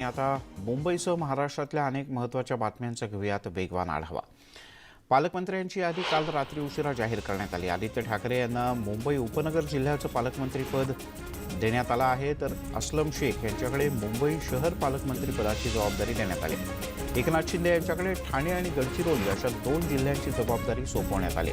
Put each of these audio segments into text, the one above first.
आता मुंबईसह महाराष्ट्रातल्या अनेक महत्त्वाच्या बातम्यांचा घेऊयात वेगवान आढावा। पालकमंत्र्यांची यादी काल रात्री उशिरा जाहीर करण्यात आली। आदित्य ठाकरे यांना मुंबई उपनगर जिल्ह्याचं पालकमंत्रीपद देण्यात आलं आहे, तर असलम शेख यांच्याकडे मुंबई शहर पालकमंत्री पदाची जबाबदारी देण्यात आली। एकनाथ शिंदे यांच्याकडे ठाणे आणि गडचिरोली अशा 2 जिल्ह्यांची जबाबदारी सोपवण्यात आली।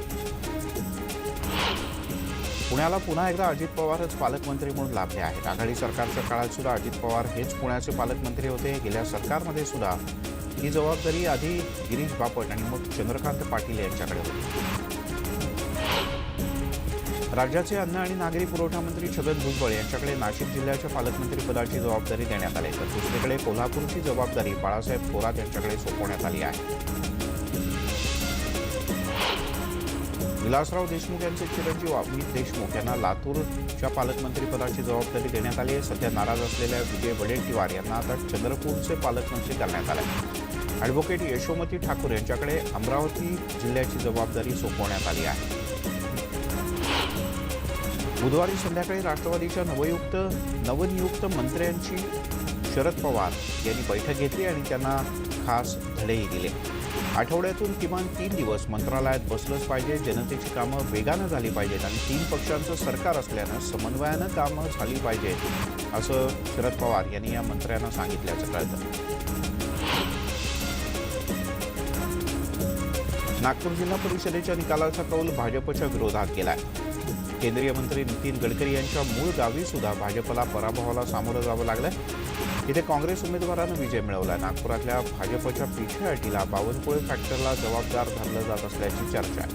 पुण्याला पुन्हा एकदा अजित पवारच पालकमंत्री म्हणून लाभले आहेत। आघाडी सरकारच्या काळात सुद्धा अजित पवार हेच पुण्याचे पालकमंत्री होते। गेल्या सरकारमध्ये सुद्धा ही जबाबदारी आधी गिरीश बापट आणि मग चंद्रकांत पाटील यांच्याकडे होती। राज्याचे अन्न आणि नागरी पुरवठा मंत्री छगन भुजबळ यांच्याकडे नाशिक जिल्ह्याच्या पालकमंत्री पदाची जबाबदारी देण्यात आली, तर दुसरीकडे कोल्हापूरची जबाबदारी बाळासाहेब थोरात यांच्याकडे सोपवण्यात आली आहे। विलासराव देशमुख यांचे चिरंजीव अमित देशमुख यांना लातूरच्या पालकमंत्रीपदाची जबाबदारी देण्यात आली आहे। सध्या नाराज असलेल्या विजय वडेट्टीवार यांना आता चंद्रपूरचे पालकमंत्री करण्यात आले। ॲडव्होकेट यशोमती ठाकूर यांच्याकडे अमरावती जिल्ह्याची जबाबदारी सोपवण्यात आली आहे। बुधवारी संध्याकाळी राष्ट्रवादीच्या नवनियुक्त मंत्र्यांची शरद पवार यांनी बैठक घेतली आणि त्यांना खास धडेही दिले। आठवड्यातून किमान 3 दिवस मंत्रालयात बसलंच पाहिजे, जनतेची कामं वेगानं झाली पाहिजेत आणि 3 पक्षांचं सरकार असल्यानं समन्वयानं कामं झाली पाहिजेत, असं शरद पवार यांनी या मंत्र्यांना सांगितल्याचं कळतं। नागपूर जिल्हा परिषदेच्या निकालाचा कौल भाजपच्या विरोधात गेलाय। केंद्रीय मंत्री नितीन गडकरी यांच्या मूळ गावी सुद्धा भाजपला पराभवाला सामोरं जावं लागलंय। इथे काँग्रेस उमेदवारानं विजय मिळवला। नागपुरातल्या भाजपच्या पिछेहाटीला बावनकुळे फॅक्टरला जबाबदार धरलं जात असल्याची चर्चा आहे।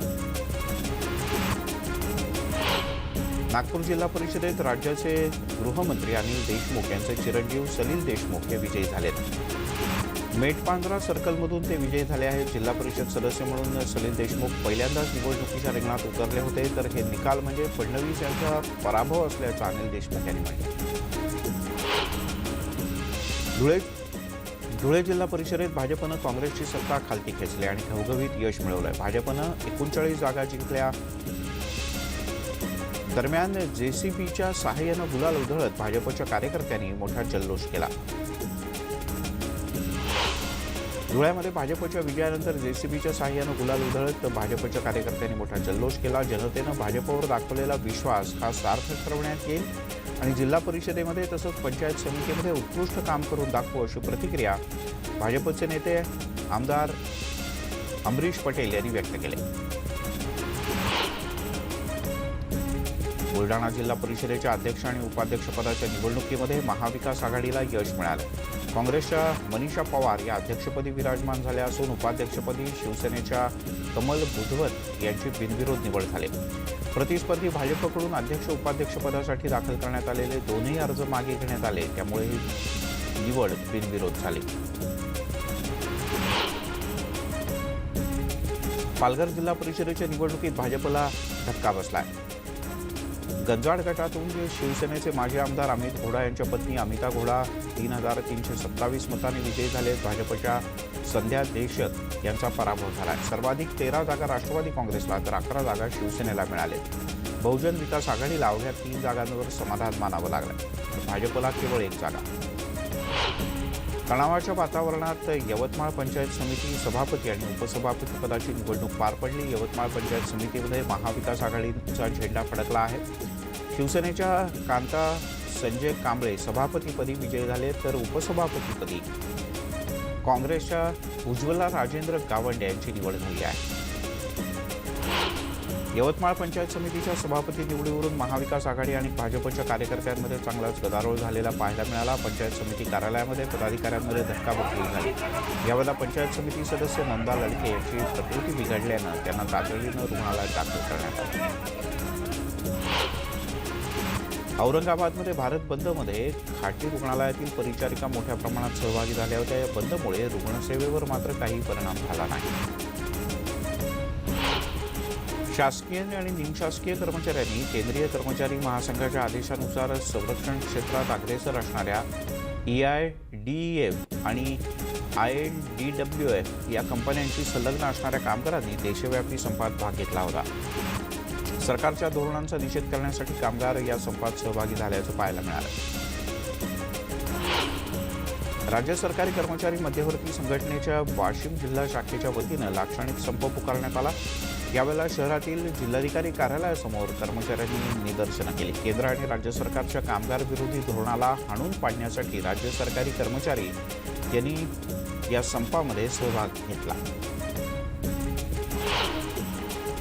नागपूर जिल्हा परिषदेत राज्याचे गृहमंत्री अनिल देशमुख यांचे चिरंजीव सलील देशमुख हे विजयी झालेत। मेटपांजरा सर्कलमधून ते विजयी झाले आहेत। जिल्हा परिषद सदस्य म्हणून सलील देशमुख पहिल्यांदाच निवडणुकीच्या रिंगणात उतरले होते, तर हे निकाल म्हणजे फडणवीस यांचा पराभव असल्याचं अनिल देशमुख यांनी म्हटलं। धुळे जिल्हा परिषदेत भाजपनं काँग्रेसची सत्ता खालती खेचली आणि घवघवीत यश मिळवलंय। भाजपनं 39 जागा जिंकल्या। दरम्यान जेसीबीच्या सहाय्यानं गुलाल उधळत भाजपच्या कार्यकर्त्यांनी मोठा जल्लोष केला। धुळ्यामध्ये भाजपच्या विजयानंतर जेसीबीच्या सहाय्यानं गुलाल उधळत भाजपच्या कार्यकर्त्यांनी मोठा जल्लोष केला। जनतेनं भाजपवर दाखवलेला विश्वास हा सार्थक ठरवण्यात येईल आणि जिल्हा परिषदेमध्ये तसंच पंचायत समितीमध्ये उत्कृष्ट काम करून दाखवू, अशी प्रतिक्रिया भाजपचे नेते आमदार अमरीश पटेल यांनी व्यक्त केली। बुलढाणा जिल्हा परिषदेच्या अध्यक्ष आणि उपाध्यक्षपदाच्या निवडणुकीमध्ये महाविकास आघाडीला यश मिळालं। काँग्रेसच्या मनीषा पवार या अध्यक्षपदी विराजमान झाल्या असून उपाध्यक्षपदी शिवसेनेच्या कमल बुधवत यांची बिनविरोध निवड झाली। प्रतिस्पर्धी भाजपकडून अध्यक्ष उपाध्यक्षपदासाठी दाखल करण्यात आलेले दोन्ही अर्ज मागे घेण्यात आले, त्यामुळे ही निवड बिनविरोध झाली। पालघर जिल्हा परिषदेच्या निवडणुकीत भाजपला धक्का बसलाय। गंजाड गटातून शिवसेनेचे माजी आमदार अमित घोडा यांच्या पत्नी अमिता घोडा 3,327 मतांनी विजयी झाले। भाजपच्या संध्या देशत यांचा पराभव झाला। सर्वाधिक 13 जागा राष्ट्रवादी काँग्रेसला तर 11 जागा शिवसेनेला मिळाले। बहुजन विकास आघाडीला अवघ्या 3 जागांवर समाधान मानावं लागलं, तर भाजपला केवळ 1 जागा। तणावाच्या वातावरणात यवतमाळ पंचायत समिती सभापती आणि उपसभापती पदाची निवडणूक पार पडली। यवतमाळ पंचायत समितीमध्ये महाविकास आघाडीचा झेंडा फडकला आहे। शिवसेनेच्या कांता संजय कांबळे सभापतीपदी विजयी झाले, तर उपसभापतीपदी काँग्रेसच्या उज्ज्वला राजेंद्र गावंडे यांची निवड झाली आहे। यवतमाळ पंचायत समितीच्या सभापती निवडीवरून महाविकास आघाडी आणि भाजपच्या कार्यकर्त्यांमध्ये चांगलाच गदारोळ झालेला पाहायला मिळाला। पंचायत समिती कार्यालयामध्ये पदाधिकाऱ्यांमध्ये धक्काबुक्की झाली। यावेळेला पंचायत समिती सदस्य नंदा लडके यांची प्रकृती बिघडल्यानं त्यांना तातडीनं रुग्णालयात दाखल करण्यात आलं। औरंगाबादमध्ये भारत बंदमध्ये खाटी रुग्णालयातील परिचारिका मोठ्या प्रमाणात सहभागी झाल्या होत्या। या बंदमुळे रुग्णसेवेवर मात्र काही परिणाम झाला नाही। शासकीय आणि निमशासकीय कर्मचाऱ्यांनी केंद्रीय कर्मचारी महासंघाच्या आदेशानुसार संरक्षण क्षेत्रात अग्रेसर असणाऱ्या EIDEF आणि INDWF या कंपन्यांशी संलग्न असणाऱ्या कामगारांनी देशव्यापी संपात भाग घेतला होता। सरकारच्या धोरणांचा निषेध करण्यासाठी कामगार या संपात सहभागी झाल्याचं पाहायला मिळालं। राज्य सरकारी कर्मचारी मध्यवर्ती संघटनेच्या वाशिम जिल्हा शाखेच्या वतीनं लाक्षणिक संप पुकारण्यात आला। यावेळेला शहरातील जिल्हाधिकारी कार्यालयासमोर कर्मचाऱ्यांनी निदर्शनं केली। केंद्र आणि राज्य सरकारच्या कामगार विरोधी धोरणाला हाणून पाडण्यासाठी राज्य सरकारी कर्मचारी यांनी या संपामध्ये सहभाग घेतला।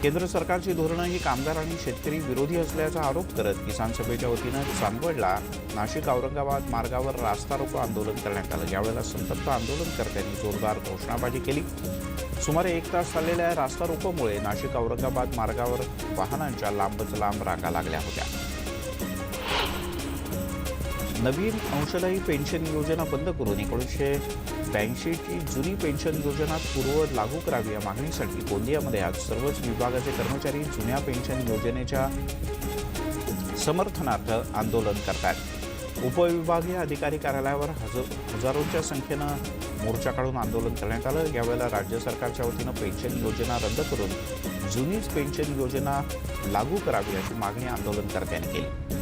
केंद्र सरकारची धोरणं ही कामगार आणि शेतकरी विरोधी असल्याचा आरोप करत किसान सभेच्या वतीनं चांदवडला नाशिक औरंगाबाद मार्गावर रास्ता रोको आंदोलन करण्यात आलं। यावेळेला संतप्त आंदोलनकर्त्यांनी जोरदार घोषणाबाजी केली। सुमारे 1 तास चाललेल्या रास्ता रोकोमुळे नाशिक औरंगाबाद मार्गावर वाहनांच्या लांबच लांब रांगा लागल्या होत्या। नवीन अंशदायी पेन्शन योजना बंद करून 1982 ची जुनी पेन्शन योजना पूर्व लागू करावी या मागणीसाठी गोंदियामध्ये आज सर्वच विभागाचे कर्मचारी जुन्या पेन्शन योजनेच्या समर्थनार्थ आंदोलन करतात। उपविभागीय अधिकारी कार्यालयावर हजारोंच्या संख्येनं मोर्चा काढून आंदोलन करण्यात आलं। यावेळेला राज्य सरकारच्या वतीनं पेन्शन योजना रद्द करून जुनीच पेन्शन योजना लागू करावी अशी मागणी आंदोलनकर्त्यांनी केली।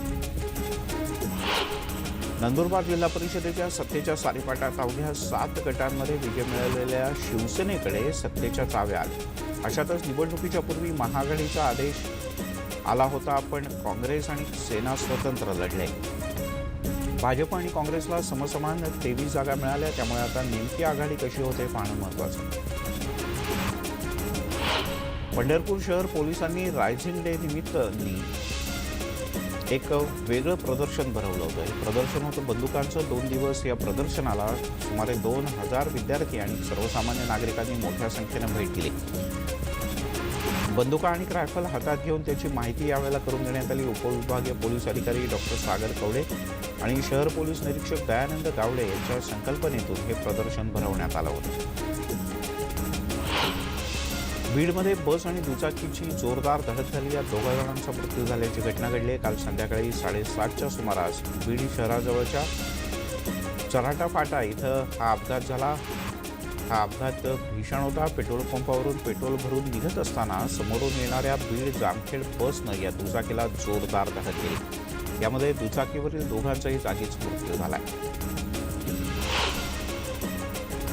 नंदुरबार जिल्हा परिषदेच्या सत्तेच्या सारीपाटात अवघ्या 7 गटांमध्ये विजय मिळवलेल्या शिवसेनेकडे सत्तेच्या चाव्या आल्या। अशातच निवडणुकीच्या पूर्वी महाआघाडीचा आदेश आला होता, पण काँग्रेस आणि सेना स्वतंत्र लढले। भाजप आणि काँग्रेसला समसमान 23 जागा मिळाल्या। त्यामुळे आता नेमकी आघाडी कशी होते पाहणं महत्त्वाचं। पंढरपूर शहर पोलिसांनी रायझिंग डे निमित्त एक वेगळं प्रदर्शन भरवलं होतं। हे प्रदर्शन होतं बंदुकांचं। 2 दिवस या प्रदर्शनाला सुमारे 2000 विद्यार्थी आणि सर्वसामान्य नागरिकांनी मोठ्या संख्येनं भेट दिली। बंदुका आणि रायफल हातात घेऊन त्याची माहिती यावेळेला करून देण्यात आली। उपविभागीय पोलीस अधिकारी डॉक्टर सागर कवडे आणि शहर पोलीस निरीक्षक दयानंद गावडे यांच्या संकल्पनेतून हे प्रदर्शन भरवण्यात आलं होतं। बीडमध्ये बस आणि दुचाकीची जोरदार धडक झाली। या 2 जणांचा मृत्यू झाल्याची घटना घडली। काल संध्याकाळी 7:30च्या सुमारास बीड शहराजवळच्या चराटा फाटा इथं हा अपघात झाला। हा अपघात भीषण होता। पेट्रोल पंपावरून पेट्रोल भरून निघत असताना समोरून येणाऱ्या बीड जामखेड बसनं या दुचाकीला जोरदार धडक दिली। यामध्ये दुचाकीवरील दोघांचाही जागीच मृत्यू झाला।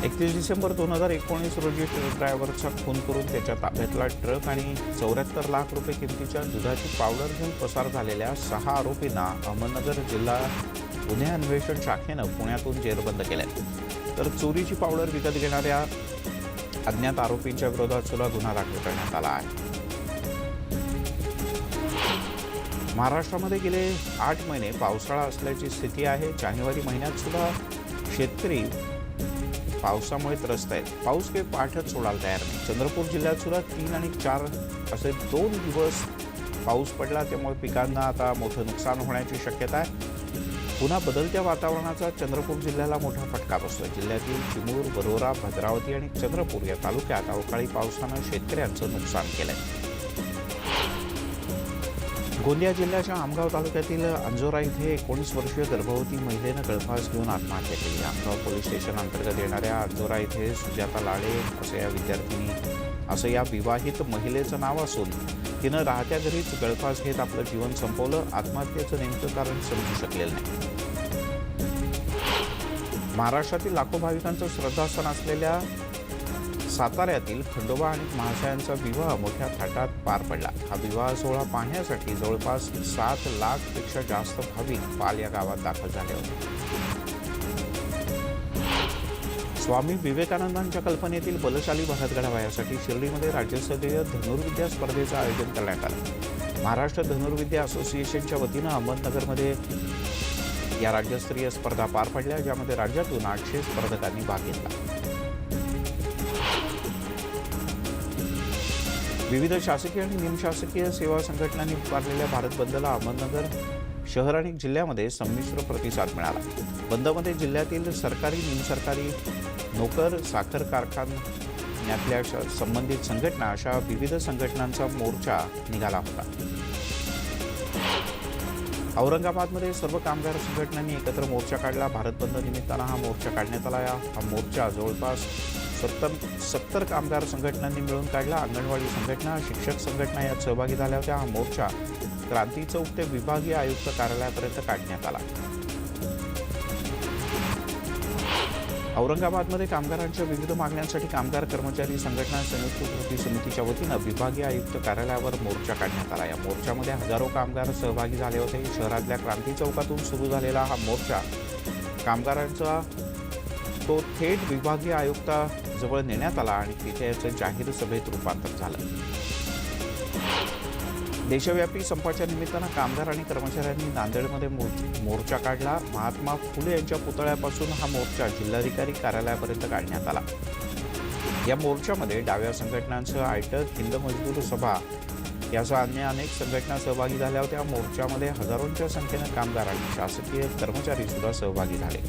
31 डिसेंबर 2019 रोजी ट्रक ड्रायव्हरचा खून करून त्याच्या ताब्यातला ट्रक आणि 74 लाख रुपये किमतीच्या दुधाची पावडर घेऊन पसार झालेल्या 6 आरोपींना अहमदनगर जिल्हा गुन्हे अन्वेषण शाखेनं पुण्यातून जेरबंद केलंय। तर चोरीची पावडर विकत घेणाऱ्या अज्ञात आरोपींच्या विरोधात सुद्धा गुन्हा दाखल करण्यात आला आहे। महाराष्ट्रामध्ये गेले 8 महिने पावसाळा असल्याची स्थिती आहे। जानेवारी महिन्यात सुद्धा शेतकरी पावसामुळे त्रस्त आहेत। पाऊस काही पाठच सोडायला तयार नाही। चंद्रपूर जिल्ह्यात सुद्धा 3 आणि 4 असे 2 दिवस पाऊस पडला। त्यामुळे पिकांना आता मोठं नुकसान होण्याची शक्यता आहे। पुन्हा बदलत्या वातावरणाचा चंद्रपूर जिल्ह्याला मोठा फटका बसतोय। जिल्ह्यातील चिमूर, वरोरा, भद्रावती आणि चंद्रपूर या तालुक्यात अवकाळी पावसानं शेतकऱ्यांचं नुकसान केलंय। गोंदिया जिल्ह्याच्या आमगाव तालुक्यातील अंजोरा इथे 19 वर्षीय गर्भवती महिलेनं गळफास घेऊन आत्महत्या केली। आमगाव पोलीस स्टेशन अंतर्गत येणाऱ्या अंजोरा इथे सुजाता लाडे असं या विवाहित महिलेचं नाव असून तिनं राहत्या घरीच गळफास घेत आपलं जीवन संपवलं। आत्महत्येचं नेमकं कारण समजू शकलेलं नाही। महाराष्ट्रातील लाखो भाविकांचं श्रद्धास्थान असलेल्या साताऱ्यातील खंडोबा आणि महाशयांचा विवाह मोठ्या थाटात पार पडला। हा विवाह सोहळा पाहण्यासाठी जवळपास 7 लाखपेक्षा जास्त भाविक पाल या गावात दाखल झाले होते। स्वामी विवेकानंदांच्या कल्पनेतील बलशाली भारत घडावा यासाठी शिर्डीमध्ये राज्यस्तरीय धनुर्विद्या स्पर्धेचं आयोजन करण्यात आलं। महाराष्ट्र धनुर्विद्या असोसिएशनच्या वतीनं अहमदनगरमध्ये या राज्यस्तरीय स्पर्धा पार पडल्या, ज्यामध्ये राज्यातून 800 स्पर्धकांनी भाग घेतला। विविध शासकीय आणि निमशासकीय सेवा संघटनांनी पुकारलेल्या भारत बंदला अहमदनगर शहर आणि जिल्ह्यामध्ये संमिश्र प्रतिसाद मिळाला। बंदमध्ये जिल्ह्यातील सरकारी, निमसरकारी, नोकर, साखर कारखान्यातल्या संबंधित संघटना अशा विविध संघटनांचा मोर्चा निघाला होता। औरंगाबादमध्ये सर्व कामगार संघटनांनी एकत्र मोर्चा काढला। भारत बंद निमित्तानं हा मोर्चा काढण्यात आला। हा मोर्चा जवळपास 70 कामगार संघटनांनी मिळून काढला। अंगणवाडी संघटना, शिक्षक संघटना यात सहभागी झाल्या होत्या। हा मोर्चा क्रांती चौक ते विभागीय आयुक्त कार्यालयापर्यंत काढण्यात आला। औरंगाबादमध्ये कामगारांच्या विविध मागण्यांसाठी कामगार कर्मचारी संघटना संयुक्त कृती समितीच्या वतीनं विभागीय आयुक्त कार्यालयावर मोर्चा काढण्यात आला. या मोर्चामध्ये हजारो कामगार सहभागी झाले होते. शहरातल्या क्रांती चौकातून सुरू झालेला हा मोर्चा कामगारांचा तो थेट विभागीय आयुक्ताजवळ नेण्यात आला आणि तिथे याचं जाहीर सभेत रूपांतर झालं. देशव्यापी संपाच्या निमित्तानं कामगार आणि कर्मचाऱ्यांनी नांदेडमध्ये मोर्चा काढला. महात्मा फुले यांच्या पुतळ्यापासून हा मोर्चा जिल्हाधिकारी कार्यालयापर्यंत काढण्यात आला. या मोर्चामध्ये डाव्या संघटनांसह आयटक, हिंद मजदूर सभा यासह अन्य अनेक संघटना सहभागी झाल्या होत्या. मोर्चामध्ये हजारोंच्या संख्येनं कामगार आणि शासकीय कर्मचारी सुद्धा सहभागी झाले.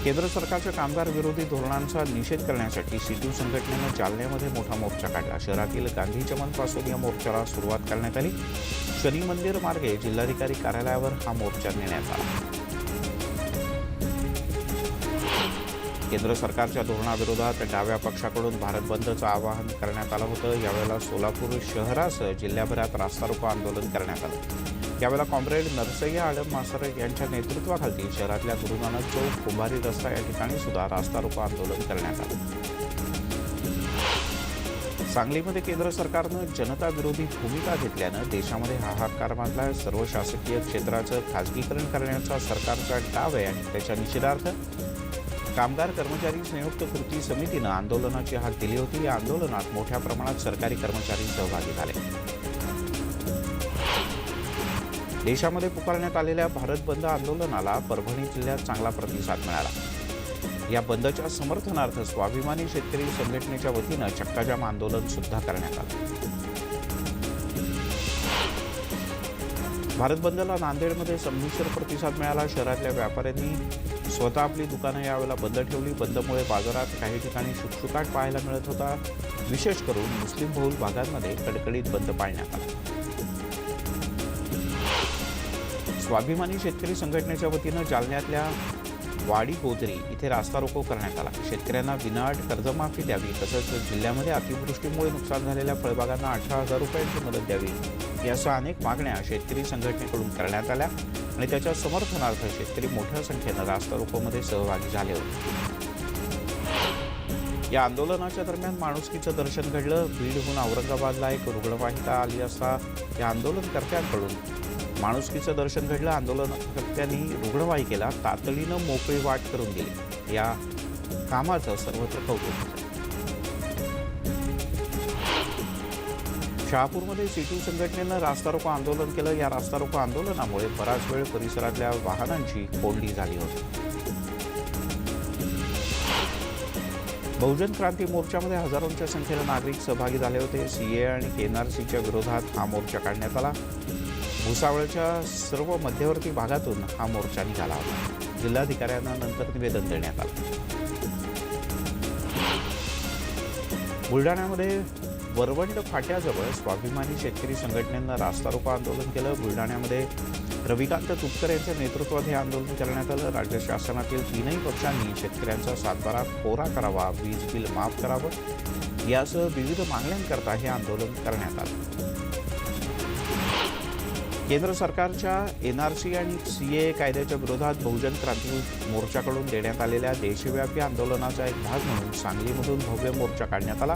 केंद्र सरकारच्या कामगार विरोधी धोरणांचा निषेध करण्यासाठी सीटू संघटनेनं जालन्यामध्ये मोठा मोर्चा काढला. शहरातील गांधी चमनपासून या मोर्चाला सुरुवात करण्यात आली. शनी मंदिर मार्गे जिल्हाधिकारी कार्यालयावर हा मोर्चा नेण्यात आला. केंद्र सरकारच्या धोरणाविरोधात डाव्या पक्षाकडून भारत बंदचं आवाहन करण्यात आलं होतं. यावेळेला सोलापूर शहरासह जिल्ह्याभरात रास्ता रोको आंदोलन करण्यात आलं. यावेळेला कॉम्रेड नरसय्या आडम मासर यांच्या नेतृत्वाखाली शहरातल्या गुरु नानक चौक, कुंभारी रस्ता या ठिकाणी सुद्धा रास्ता रोको आंदोलन करण्यात आलं. सांगलीमध्ये केंद्र सरकारनं जनता विरोधी भूमिका घेतल्यानं देशामध्ये हाहाकार माजला. सर्व शासकीय क्षेत्राचं खाजगीकरण करण्याचा सरकारचा डाव आहे आणि त्याच्या निषेधार्थ कामगार कर्मचारी संयुक्त कृती समितीनं आंदोलनाची हाक दिली होती. या आंदोलनात मोठ्या प्रमाणात सरकारी कर्मचारी सहभागी झाले. देशामध्ये पुकारण्यात आलेल्या भारत बंद आंदोलनाला परभणी जिल्ह्यात चांगला प्रतिसाद मिळाला. या बंदच्या समर्थनार्थ स्वाभिमानी शेतकरी संघटनेच्या वतीनं चक्काजाम आंदोलन सुद्धा करण्यात आलं. भारत बंदला नांदेडमध्ये संमिश्र प्रतिसाद मिळाला. शहरातल्या व्यापाऱ्यांनी स्वतः आपली दुकानं यावेळेला बंद ठेवली. बंदमुळे बाजारात काही ठिकाणी शुकशुकाट पाहायला मिळत होता. विशेष करून मुस्लिम बहुल भागांमध्ये कडकडीत बंद पाळण्यात आला. स्वाभिमानी शेतकरी संघटनेच्या वतीनं जालन्यातल्या वाडी गोजरी इथे रास्ता रोको करण्यात आला. शेतकऱ्यांना विनाअट कर्जमाफी द्यावी तसंच जिल्ह्यामध्ये अतिवृष्टीमुळे नुकसान झालेल्या फळबागांना 18,000 रुपयांची मदत द्यावी यासह अनेक मागण्या शेतकरी संघटनेकडून करण्यात आल्या आणि त्याच्या समर्थनार्थ शेतकरी मोठ्या संख्येनं रास्ता रोकोमध्ये सहभागी झाले होते. या आंदोलनाच्या दरम्यान माणुसकीचं दर्शन घडलं. बीडहून औरंगाबादला एक रुग्णवाहिका आली असता या आंदोलनकर्त्यांकडून माणुसकीचं दर्शन घडलं. आंदोलनकर्त्यांनी रुग्णवाहिकेला तातडीनं मोकळी वाट करून दिली. या कामाचं सर्वत्र कौतुक झालं. शहापूरमध्ये सीटू संघटनेनं रास्ता रोको आंदोलन केलं. या रास्ता रोको आंदोलनामुळे बराच वेळ परिसरातल्या वाहनांची कोंडी झाली होती. बहुजन क्रांती मोर्चामध्ये हजारोंच्या संख्येनं नागरिक सहभागी झाले होते. सीए आणि एनआरसीच्या विरोधात हा मोर्चा काढण्यात आला. भुसावळच्या सर्व मध्यवर्ती भागातून हा मोर्चा निघाला होता. जिल्हाधिकाऱ्यांना नंतर निवेदन देण्यात आलं. बुलढाण्यामध्ये वरवंड फाट्याजवळ स्वाभिमानी शेतकरी संघटनेनं रास्ता रोको आंदोलन केलं. बुलढाण्यामध्ये रविकांत तुपकर यांच्या नेतृत्वात हे आंदोलन करण्यात आलं. राज्य शासनातील तीनही पक्षांनी शेतकऱ्यांचा सातबारा कोरा करावा, वीज बिल माफ करावं यासह विविध मागण्यांकरता हे आंदोलन करण्यात आलं. केंद्र सरकारच्या एनआरसी आणि सीए कायद्याच्या विरोधात बहुजन क्रांती मोर्चाकडून देण्यात आलेल्या देशव्यापी आंदोलनाचा एक भाग म्हणून सांगलीमधून भव्य मोर्चा काढण्यात आला.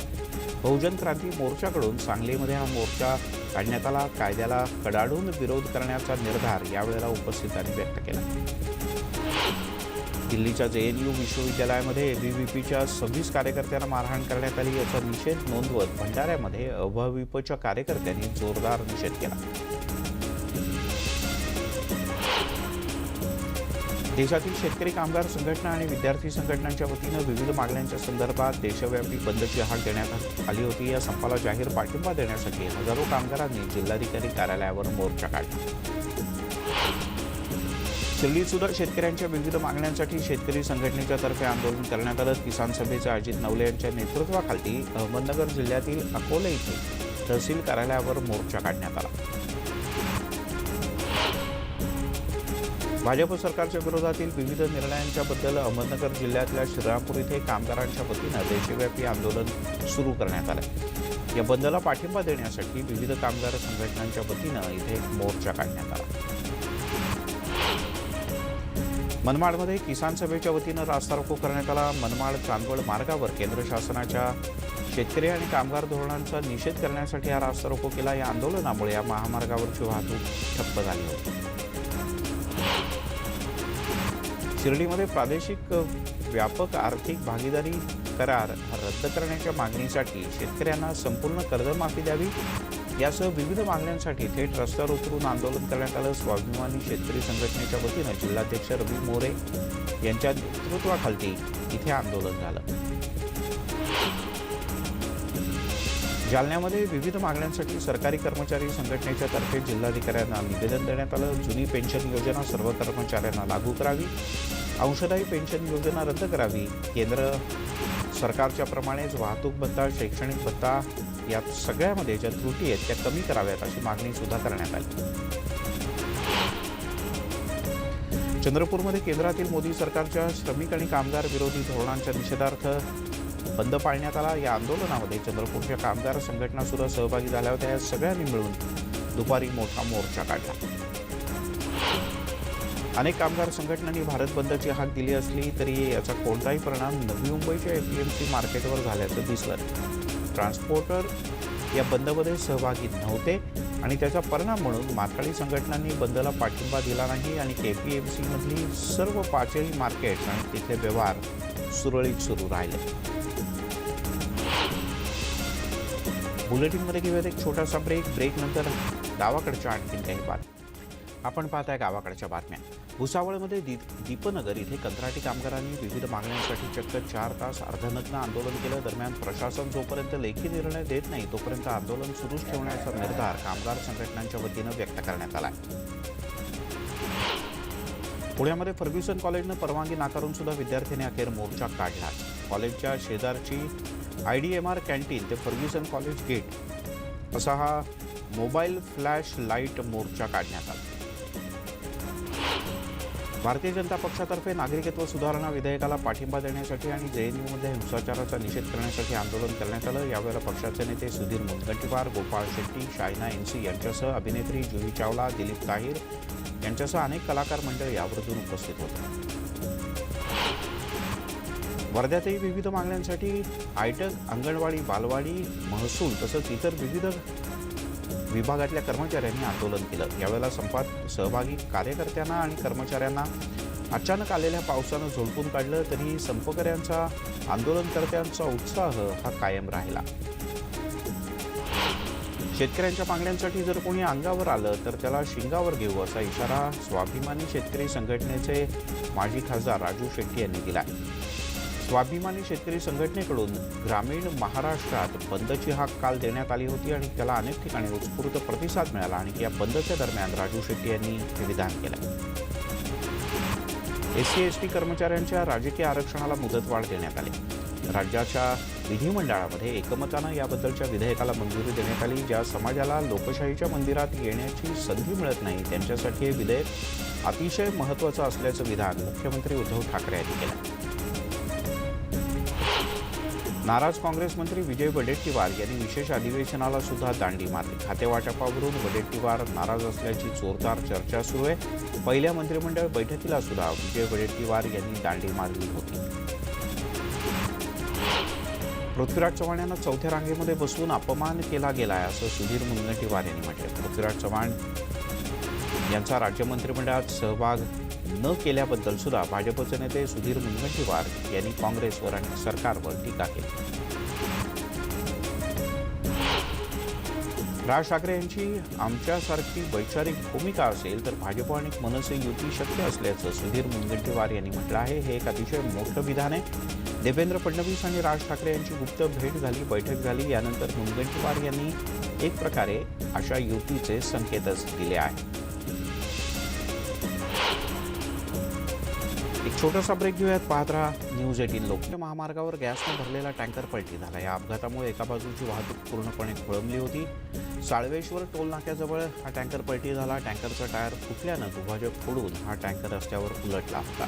बहुजन क्रांती मोर्चाकडून सांगलीमध्ये हा मोर्चा काढण्यात आला. कायद्याला कडाडून विरोध करण्याचा निर्धार यावेळेला उपस्थितांनी व्यक्त केला. दिल्लीच्या जेएनयू विश्वविद्यालयामध्ये एबीव्हीपीच्या 26 कार्यकर्त्यांना मारहाण करण्यात आली. याचा निषेध नोंदवत भंडाऱ्यामध्ये अभाविपच्या कार्यकर्त्यांनी जोरदार निषेध केला. देशातील शेतकरी कामगार संघटना आणि विद्यार्थी संघटनांच्या वतीनं विविध मागण्यांच्या संदर्भात देशव्यापी बंदची हाक देण्यात आली होती. या संपाला जाहीर पाठिंबा देण्यासाठी हजारो कामगारांनी जिल्हाधिकारी कार्यालयावर मोर्चा काढला. शिर्डीत सुद्धा शेतकऱ्यांच्या विविध मागण्यांसाठी शेतकरी संघटनेच्या तर्फे आंदोलन करण्यात आलं. किसान सभेचे अजित नवले यांच्या नेतृत्वाखाली अहमदनगर जिल्ह्यातील अकोले इथे तहसील कार्यालयावर मोर्चा काढण्यात आला. भाजप सरकारच्या विरोधातील विविध निर्णयांच्या बद्दल अहमदनगर जिल्ह्यातल्या श्रीरामपूर इथे कामगारांच्या वतीनं देशव्यापी आंदोलन सुरू करण्यात आलं. या बंदला पाठिंबा देण्यासाठी विविध कामगार संघटनांच्या वतीनं इथे मोर्चा काढण्यात आला. मनमाडमध्ये किसान सभेच्या वतीनं रास्ता रोको करण्यात आला. मनमाड चांदवड मार्गावर केंद्र शासनाच्या शेतकरी आणि कामगार धोरणांचा निषेध करण्यासाठी हा रास्ता रोको केला. या आंदोलनामुळे या महामार्गावरची वाहतूक ठप्प झाली होती. शिर्डीमध्ये प्रादेशिक व्यापक आर्थिक भागीदारी करार रद्द करण्याच्या मागणीसाठी शेतकऱ्यांना संपूर्ण कर्जमाफी द्यावी यासह विविध मागण्यांसाठी थेट रस्त्यावर उतरून आंदोलन करण्यात आलं. स्वाभिमानी शेतकरी संघटनेच्या वतीनं जिल्हाध्यक्ष रवी मोरे यांच्या नेतृत्वाखाली इथे आंदोलन झालं. जालन्यामध्ये विविध मागण्यांसाठी सरकारी कर्मचारी संघटनेच्या तर्फे जिल्हाधिकाऱ्यांना निवेदन देण्यात आलं. जुनी पेन्शन योजना सर्व कर्मचाऱ्यांना लागू करावी, अंशदायी पेन्शन योजना रद्द करावी, केंद्र सरकारच्या प्रमाणेच वाहतूक भत्ता, शैक्षणिक भत्ता या सगळ्यामध्ये ज्या त्रुटी आहेत त्या कमी कराव्यात अशी मागणी सुद्धा करण्यात आली. चंद्रपूरमध्ये केंद्रातील मोदी सरकारच्या श्रमिक आणि कामगार विरोधी धोरणांच्या निषेधार्थ बंद पाळण्यात आला. या आंदोलनामध्ये चंद्रपूरच्या कामगार संघटना सुद्धा सहभागी झाल्या होत्या. या सगळ्यांनी मिळून दुपारी मोठा मोर्चा काढला. अनेक कामगार संघटनांनी भारत बंदची हाक दिली असली तरी याचा कोणताही परिणाम नवी मुंबईच्या एपीएमसी मार्केटवर झाल्याचं दिसलं. ट्रान्सपोर्टर या बंदमध्ये सहभागी नव्हते आणि त्याचा परिणाम म्हणून माथाडी संघटनांनी बंदला पाठिंबा दिला नाही आणि एपीएमसीमधली सर्व पाचही मार्केट्स आणि तिथले व्यवहार सुरळीत सुरू राहिले. बुलेटिनमध्ये घेऊयात एक छोटासा ब्रेकनंतर गावाकडच्या आणखीन काही बातम्या. आपण पाहताय गावाकडच्या बातम्या. भुसावळमध्ये दीपनगर इथे कंत्राटी कामगारांनी विविध मागण्यांसाठी चक्क 4 तास अर्धनग्न आंदोलन केलं. दरम्यान प्रशासन जोपर्यंत लेखी निर्णय देत नाही तोपर्यंत आंदोलन सुरूच ठेवण्याचा निर्धार कामगार संघटनांच्या वतीनं व्यक्त करण्यात आला. पुण्यामध्ये फर्ग्युसन कॉलेजनं परवानगी नाकारून सुद्धा विद्यार्थ्यांनी अखेर मोर्चा काढला. कॉलेजच्या शेजारची IDMR कॅन्टीन ते फर्ग्युसन कॉलेज गेट असा हा मोबाईल फ्लॅश लाईट मोर्चा काढण्यात आला. भारतीय जनता पक्षातर्फे नागरिकत्व सुधारणा विधेयकाला पाठिंबा देण्यासाठी आणि JNUमध्ये हिंसाचाराचा निषेध करण्यासाठी आंदोलन करण्यात आलं. यावेळेला पक्षाचे नेते सुधीर मुनगंटीवार, गोपाळ शेट्टी, शायना NC यांच्यासह अभिनेत्री जुही चावला, दिलीप ताहीर यांच्यासह अनेक कलाकार मंडळ यावरून उपस्थित होते. वर्ध्यातही विविध मागण्यांसाठी आयटक, अंगणवाडी, बालवाडी, महसूल तसंच इतर विविध विभागातल्या कर्मचाऱ्यांनी आंदोलन केलं. यावेळेला संपात सहभागी कार्यकर्त्यांना आणि कर्मचाऱ्यांना अचानक आलेल्या पावसानं झोडपून काढलं तरी संपकऱ्यांचा, आंदोलनकर्त्यांचा उत्साह हा कायम राहिला. शेतकऱ्यांच्या मागण्यांसाठी जर कोणी अंगावर आलं तर त्याला शिंगावर घेऊ असा इशारा स्वाभिमानी शेतकरी संघटनेचे माजी खासदार राजू शेट्टी यांनी दिला. स्वाभिमानी शेतकरी संघटनेकडून ग्रामीण महाराष्ट्रात बंदची हाक काल देण्यात आली होती आणि त्याला अनेक ठिकाणी उत्स्फूर्त प्रतिसाद मिळाला आणि या बंदच्या दरम्यान राजू शेट्टी यांनी हे विधान केलं. SC/ST कर्मचाऱ्यांच्या राजकीय आरक्षणाला मुदतवाढ देण्यात आली. राज्याच्या विधिमंडळामध्ये एकमतानं याबद्दलच्या विधेयकाला मंजुरी देण्यात आली. ज्या समाजाला लोकशाहीच्या मंदिरात येण्याची संधी मिळत नाही त्यांच्यासाठी हे विधेयक अतिशय महत्त्वाचं असल्याचं विधान मुख्यमंत्री उद्धव ठाकरे यांनी केलं. नाराज काँग्रेस मंत्री विजय वडेट्टीवार यांनी विशेष अधिवेशनाला सुद्धा दांडी मारली. खातेवाटपावरून वडेट्टीवार नाराज असल्याची जोरदार चर्चा सुरू आहे. पहिल्या मंत्रिमंडळ बैठकीला सुद्धा विजय वडेट्टीवार यांनी दांडी मारली होती. पृथ्वीराज चव्हाण यांना चौथ्या रांगेमध्ये बसवून अपमान केला गेलाय असं सुधीर मुनगंटीवार यांनी म्हटलं. पृथ्वीराज चव्हाण यांचा राज्य मंत्रिमंडळात सहभाग न केल्याबद्दल सुद्धा भाजपचे नेते सुधीर मुनगंटीवार यांनी काँग्रेसवर आणि सरकारवर टीका केली. राज ठाकरे यांची आमच्यासारखी वैचारिक भूमिका असेल तर भाजप आणि मनसे युती शक्य असल्याचं सुधीर मुनगंटीवार यांनी म्हटलं आहे. हे एक अतिशय मोठं विधान आहे. देवेंद्र फडणवीस आणि राज ठाकरे यांची गुप्त भेट झाली, बैठक झाली. यानंतर मुनगंटीवार यांनी एक प्रकारे अशा युतीचे संकेतच दिले आहेत. एक छोटासा ब्रेक घेऊयात. पाहत राहा न्यूज 18 लोक. महामार्गावर गॅसने भरलेला टँकर पलटी झाला. या अपघातामुळे एका बाजूची वाहतूक पूर्णपणे खोळंबली होती. साळवेश्वर टोल नाक्याजवळ हा टँकर पलटी झाला. टँकरचा टायर फुटल्यानं दुभाजक फोडून हा टँकर रस्त्यावर उलटला होता.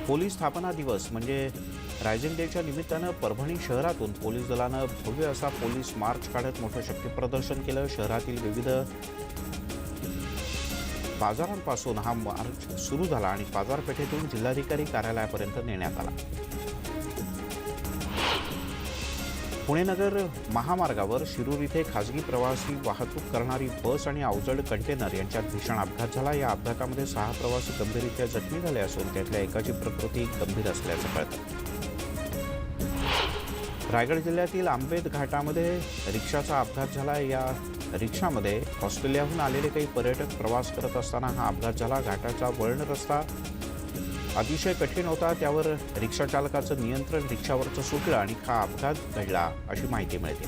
पोलीस स्थापना दिवस म्हणजे रायझिंग डेच्या निमित्तानं परभणी शहरातून पोलीस दलानं भव्य असा पोलीस मार्च काढत मोठं शक्ती प्रदर्शन केलं. शहरातील विविध बाजारांपासून हा मार्च सुरू झाला आणि बाजारपेठेतून जिल्हाधिकारी कार्यालयापर्यंत नेण्यात आला. पुणे नगर महामार्गावर शिरूर इथे खासगी प्रवासी वाहतूक करणारी बस आणि अवजड कंटेनर यांच्यात भीषण अपघात झाला. या अपघातामध्ये 6 प्रवासी गंभीररीत्या जखमी झाले असून त्यातल्या एकाची प्रकृती गंभीर असल्याचं कळतं. रायगड जिल्ह्यातील आंबेत घाटामध्ये रिक्षाचा अपघात झाला. या रिक्षामध्ये ऑस्ट्रेलियाहून आलेले काही पर्यटक प्रवास करत असताना हा अपघात झाला. घाटाचा वळण रस्ता अतिशय कठीण होता. त्यावर रिक्षा चालकाचं नियंत्रण रिक्षावरचं सुटलं आणि हा अपघात घडला अशी माहिती मिळते.